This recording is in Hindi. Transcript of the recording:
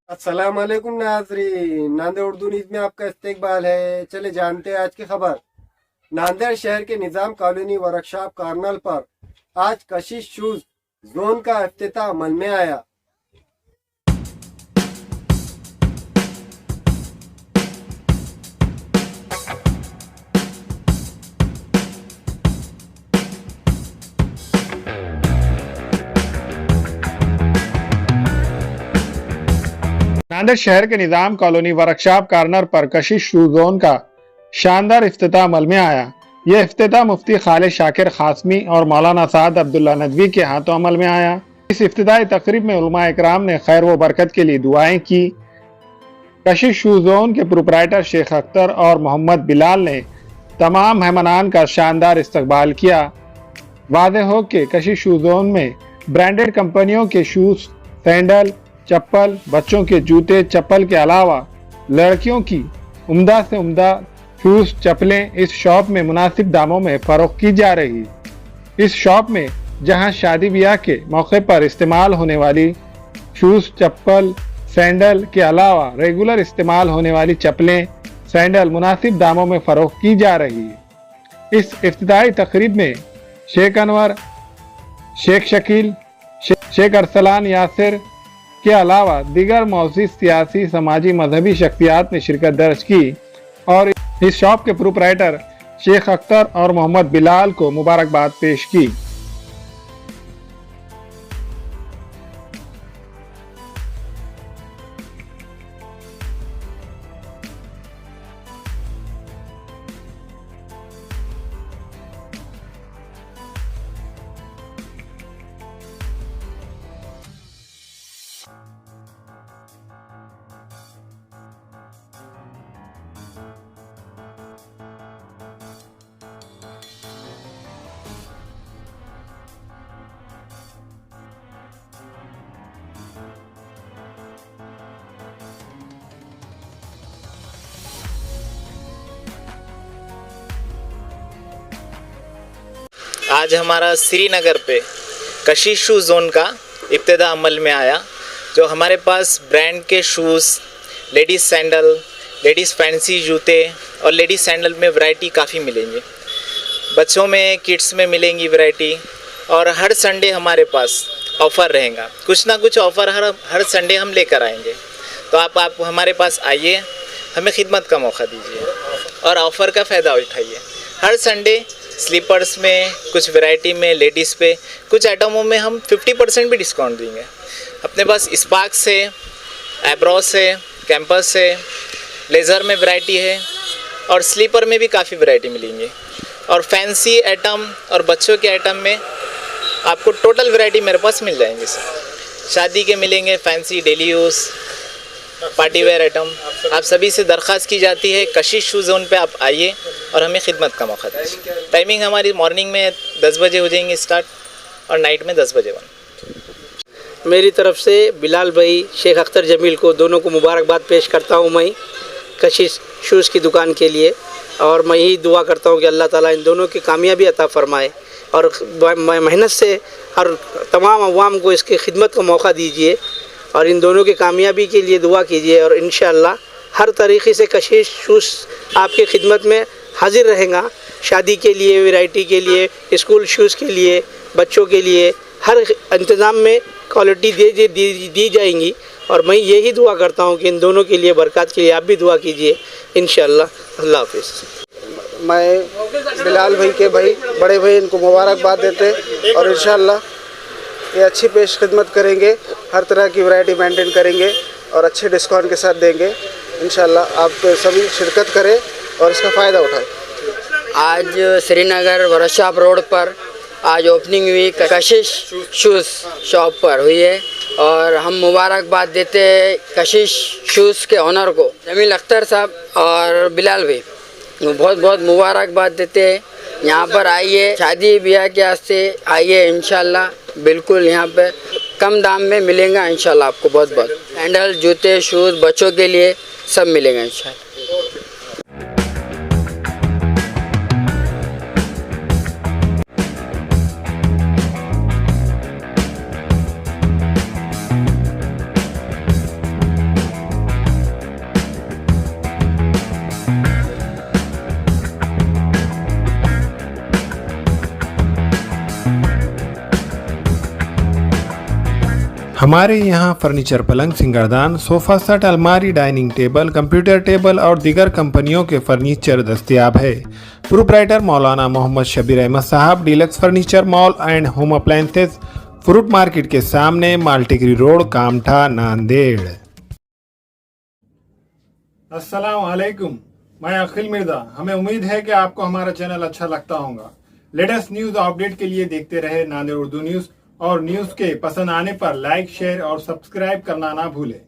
अस्सलाम वालेकुम नाजरीन, नांदेड़ उर्दू न्यूज में आपका इस्तकबाल है। चले जानते हैं आज की खबर। नांदेड़ शहर के निजाम कॉलोनी वर्कशॉप कार्नल पर आज कशिश शूज जोन का इफ्तिताह अमल में आया। नांदेड़ शहर के निजाम कॉलोनी वर्कशॉप कार्नर पर कशिश शू जोन का शानदार इफ्तिताह अमल में आया। यह इफ्तिताह मुफ्ती खालिद शाकिर खासमी और मौलाना साद अब्दुल्ला नदवी के हाथों अमल में आया। इस इफ्तिताही तकरीब में उलमा इकराम ने खैर व बरकत के लिए दुआएं की। कशिश शू जोन के प्रोपराइटर शेख अख्तर और मोहम्मद बिलाल ने तमाम मेहमानान का शानदार इस्तकबाल किया। वाज़ेह हो कि कशिश शू जोन में ब्रांडेड कंपनियों के शूज, सैंडल, चप्पल, बच्चों के जूते चप्पल के अलावा लड़कियों की उम्दा से उम्दा शूज चप्पलें इस शॉप में मुनासिब दामों में फरोख्त की जा रही। इस शॉप में जहां शादी ब्याह के मौके पर इस्तेमाल होने वाली शूज, चप्पल, सैंडल के अलावा रेगुलर इस्तेमाल होने वाली चप्पलें, सैंडल मुनासिब दामों में फरोख्त की जा रही। इस इफ्तिताही तकरीब में शेख अनवर, शेख शकील, शेख अरसलान यासिर के अलावा दीगर मौजूद सियासी, समाजी, मजहबी शख्सियात ने शिरकत दर्ज की और इस शॉप के प्रोपराइटर शेख अख्तर और मोहम्मद बिलाल को मुबारकबाद पेश की। आज हमारा श्रीनगर पे कशिश शू जोन का इब्तिदा अमल में आया। जो हमारे पास ब्रांड के shoes, ladies sandal, ladies fancy जूते और लेडीज़ सैंडल में वैरायटी काफ़ी मिलेंगी। बच्चों में, किड्स में मिलेंगी वैरायटी। और हर संडे हमारे पास ऑफ़र रहेगा, कुछ ना कुछ ऑफ़र हर संडे हम लेकर आएंगे। तो आप हमारे पास आइए, हमें खिदमत का मौका दीजिए और ऑफ़र का फ़ायदा उठाइए। हर संडे स्लीपर्स में, कुछ वैरायटी में, लेडीज़ पे कुछ आइटमों में हम 50% भी डिस्काउंट देंगे। अपने पास स्पार्क से, एब्रॉस से, कैंपस से, लेज़र में वैरायटी है और स्लीपर में भी काफ़ी वैरायटी मिलेंगी। और फैंसी आइटम और बच्चों के आइटम में आपको टोटल वैरायटी मेरे पास मिल जाएंगे सर। शादी के मिलेंगे, fancy, daily use, party wear item. आप सभी से दरख्वास्त की जाती है कशिश शू जोन पे आप आइए और हमें खिदमत का मौका दीजिए। टाइमिंग हमारी मॉर्निंग में 10 बजे हो जाएंगे स्टार्ट और नाइट में 10 बजे बंद। मेरी तरफ से बिलाल भाई, शेख अख्तर जमील को दोनों को मुबारकबाद पेश करता हूँ मैं कशिश शूज़ की दुकान के लिए। और मैं यही दुआ करता हूँ कि अल्लाह ताला इन दोनों की कामयाबी अता फ़रमाए और मेहनत से हर तमाम अवाम को इसकी खिदमत का मौका दीजिए और इन दोनों की कामयाबी के लिए दुआ कीजिए। और इंशाअल्लाह हर तरीक़े से कशिश शूज़ आपकी खिदमत में हाजिर रहेगा। शादी के लिए, वैरायटी के लिए, स्कूल शूज़ के लिए, बच्चों के लिए हर इंतज़ाम में क्वालिटी दी जाएंगी। और मैं यही दुआ करता हूँ कि इन दोनों के लिए, बरकत के लिए आप भी दुआ कीजिए इंशाअल्लाह। अल्लाह हाफ़िज़। मैं बिलाल भाई के बड़े भाई इनको मुबारकबाद देते और इंशाअल्लाह ये अच्छी पेश खिदमत करेंगे, हर तरह की वैरायटी मेंटेन करेंगे और अच्छे डिस्काउंट के साथ देंगे। इंशाअल्लाह आप सभी शिरकत करें और इसका फ़ायदा उठाएं। आज श्रीनगर वर्कशॉप रोड पर आज ओपनिंग हुई कशिश शूज़ शॉप पर हुई है और हम मुबारकबाद देते हैं कशिश शूज़ के ओनर को, जमील अख्तर साहब और बिलाल भाई, बहुत बहुत मुबारकबाद देते हैं। यहाँ पर आइए, शादी ब्याह के वास्ते आइए इंशाल्लाह। बिल्कुल यहाँ पे कम दाम में मिलेगा इंशाल्लाह आपको। बहुत बहुत सैंडल, जूते, शूज़ बच्चों के लिए सब मिलेगा इंशाल्लाह। हमारे यहाँ फर्नीचर पलंग सिंगारदान सोफा सेट अलमारी डाइनिंग टेबल कंप्यूटर टेबल और दीगर कंपनियों के फर्नीचर दस्तयाब है। प्रोप्राइटर मौलाना मोहम्मद शबीर अहमद साहब, deluxe furniture mall and home appliances, fruit market के सामने, मालटिकरी रोड, कामठा, नांदेड़। अस्सलाम वालेकुम, मैं अखिल मिर्जा। हमें उम्मीद है कि आपको हमारा चैनल अच्छा लगता होगा। लेटेस्ट न्यूज अपडेट के लिए देखते रहे नांदेड़ उर्दू न्यूज, और न्यूज के पसंद आने पर लाइक, शेयर और सब्सक्राइब करना ना भूलें।